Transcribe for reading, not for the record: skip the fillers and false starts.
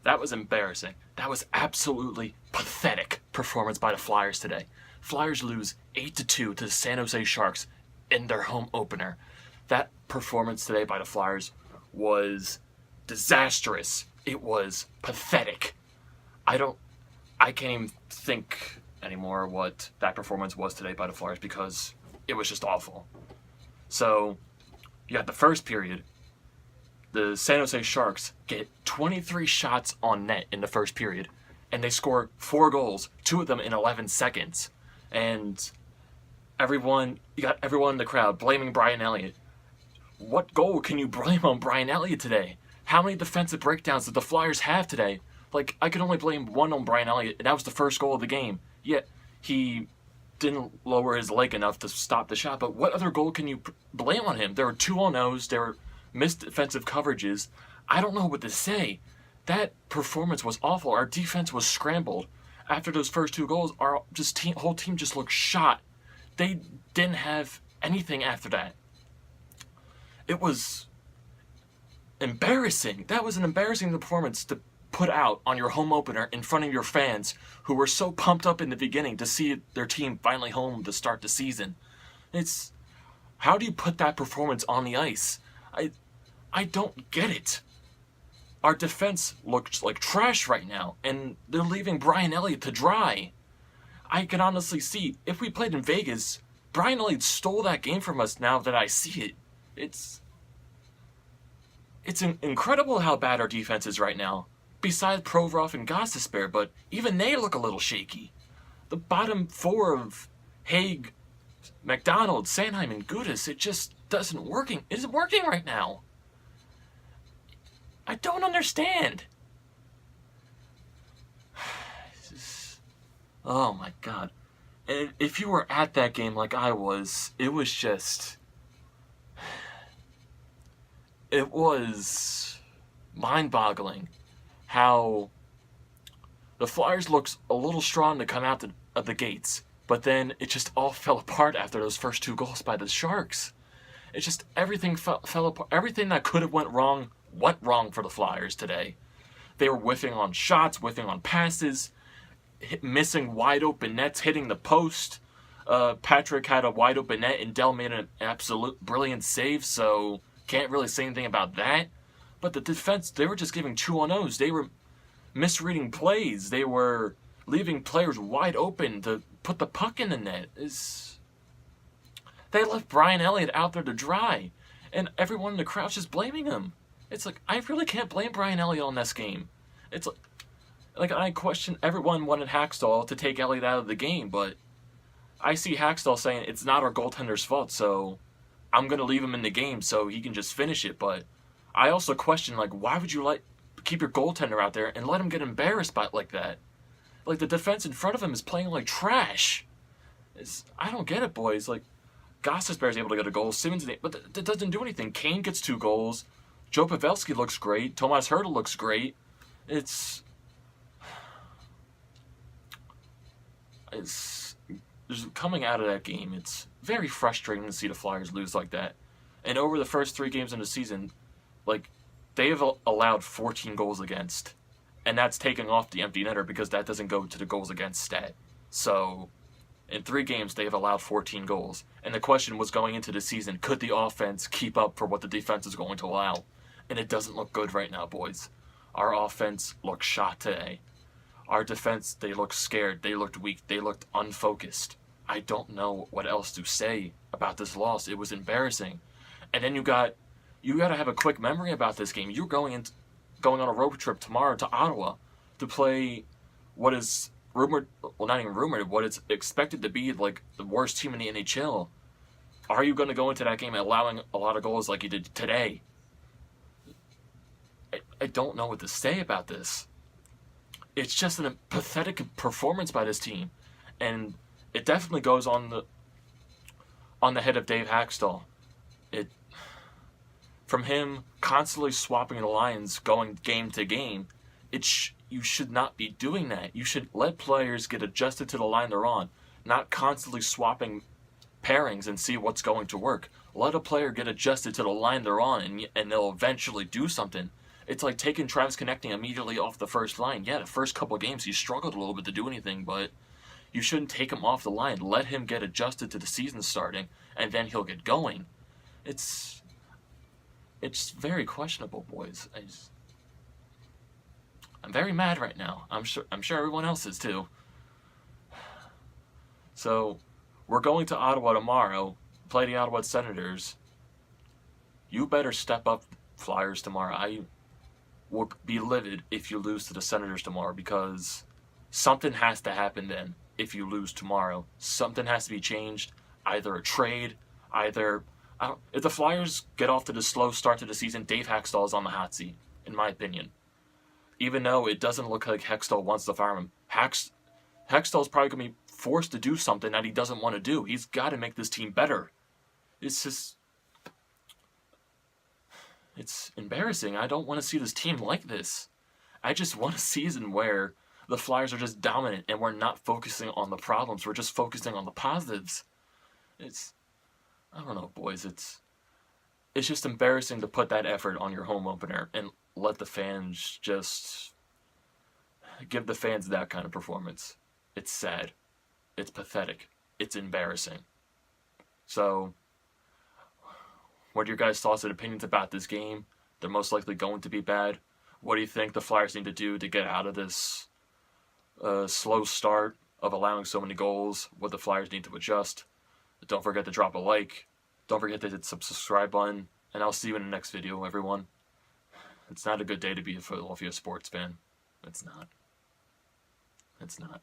That was embarrassing. That was absolutely pathetic performance by the Flyers today. Flyers lose 8-2 to the San Jose Sharks in their home opener. That performance today by the Flyers was disastrous. It was pathetic. I don't I can't even think anymore what that performance was today by the Flyers because it was just awful. So, you got the first period. The San Jose Sharks get 23 shots on net in the first period, and they score 4 goals, 2 of them in 11 seconds. And you got everyone in the crowd blaming Brian Elliott. What goal can you blame on Brian Elliott today? How many defensive breakdowns did the Flyers have today? Like, I could only blame one on Brian Elliott, and that was the first goal of the game. Yet, he didn't lower his leg enough to stop the shot. But what other goal can you blame on him? There were 2-on-0s, there were missed defensive coverages. I don't know what to say. That performance was awful. Our defense was scrambled. After those first 2 goals, our whole team just looked shot. They didn't have anything after that. It was embarrassing. That was an embarrassing performance to put out on your home opener in front of your fans who were so pumped up in the beginning to see their team finally home to start the season. It's how do you put that performance on the ice? I don't get it. Our defense looks like trash right now, and they're leaving Brian Elliott to dry. I can honestly see, if we played in Vegas, Brian Elliott stole that game from us now that I see it. It's incredible how bad our defense is right now. Besides Provorov and Gostisbehere, but even they look a little shaky. The bottom 4 of Haig, McDonald, Sanheim, and Gudas, it just isn't working right now. I don't understand. Oh my god. And if you were at that game like I was, it was just... It was mind-boggling how the Flyers looked a little strong to come out of the gates, but then it just all fell apart after those first 2 goals by the Sharks. It just, everything fell apart. Everything that could have went wrong for the Flyers today. They were whiffing on shots, whiffing on passes, missing wide open nets, hitting the post. Patrick had a wide open net, and Dell made an absolute brilliant save, so can't really say anything about that. But the defense, they were just giving 2-on-0s. They were misreading plays. They were leaving players wide open to put the puck in the net. They left Brian Elliott out there to dry, and everyone in the crowd's just blaming him. It's like, I really can't blame Brian Elliott on this game. It's like I question, everyone wanted Hackstall to take Elliott out of the game, but I see Hackstall saying it's not our goaltender's fault, so I'm going to leave him in the game so he can just finish it. But I also question, like, why would you keep your goaltender out there and let him get embarrassed by it like that? Like, the defense in front of him is playing like trash. I don't get it, boys. Like, Gostisbehere is able to get a goal, Simmons, but that doesn't do anything. Kane gets 2 goals. Joe Pavelski looks great. Tomas Hertl looks great. It's coming out of that game, it's very frustrating to see the Flyers lose like that. And over the first 3 games in the season, like, they have allowed 14 goals against. And that's taking off the empty netter because that doesn't go to the goals against stat. So, in 3 games, they have allowed 14 goals. And the question was going into the season, could the offense keep up for what the defense is going to allow? And it doesn't look good right now, boys. Our offense looks shot today. Our defense, they looked scared. They looked weak. They looked unfocused. I don't know what else to say about this loss. It was embarrassing. And then you got to have a quick memory about this game. You're going on a road trip tomorrow to Ottawa to play what is rumored, well, not even rumored, what is expected to be like the worst team in the NHL. Are you going to go into that game allowing a lot of goals like you did today? I don't know what to say about this. It's just a pathetic performance by this team, and it definitely goes on the head of Dave Hackstall. From him constantly swapping the lines, going game to game, you should not be doing that. You should let players get adjusted to the line they're on, not constantly swapping pairings and see what's going to work. Let a player get adjusted to the line they're on, and they'll eventually do something. It's like taking Travis Connecting immediately off the first line. Yeah, the first couple of games he struggled a little bit to do anything, but you shouldn't take him off the line. Let him get adjusted to the season starting, and then he'll get going. It's very questionable, boys. I'm very mad right now. I'm sure everyone else is too. So, we're going to Ottawa tomorrow, play the Ottawa Senators. You better step up, Flyers, tomorrow. I will be livid if you lose to the Senators tomorrow, because something has to happen then if you lose tomorrow. Something has to be changed. Either a trade, if the Flyers get off to the slow start to the season, Dave Hextall is on the hot seat, in my opinion. Even though it doesn't look like Hextall wants to fire him. Hextall's probably going to be forced to do something that he doesn't want to do. He's got to make this team better. It's embarrassing. I don't want to see this team like this. I just want a season where the Flyers are just dominant and we're not focusing on the problems. We're just focusing on the positives. I don't know, boys. It's just embarrassing to put that effort on your home opener and let the fans just give the fans that kind of performance. It's sad. It's pathetic. It's embarrassing. So, what are your guys' thoughts and opinions about this game? They're most likely going to be bad. What do you think the Flyers need to do to get out of this slow start of allowing so many goals? What the Flyers need to adjust? Don't forget to drop a like. Don't forget to hit the subscribe button. And I'll see you in the next video, everyone. It's not a good day to be a Philadelphia sports fan. It's not. It's not.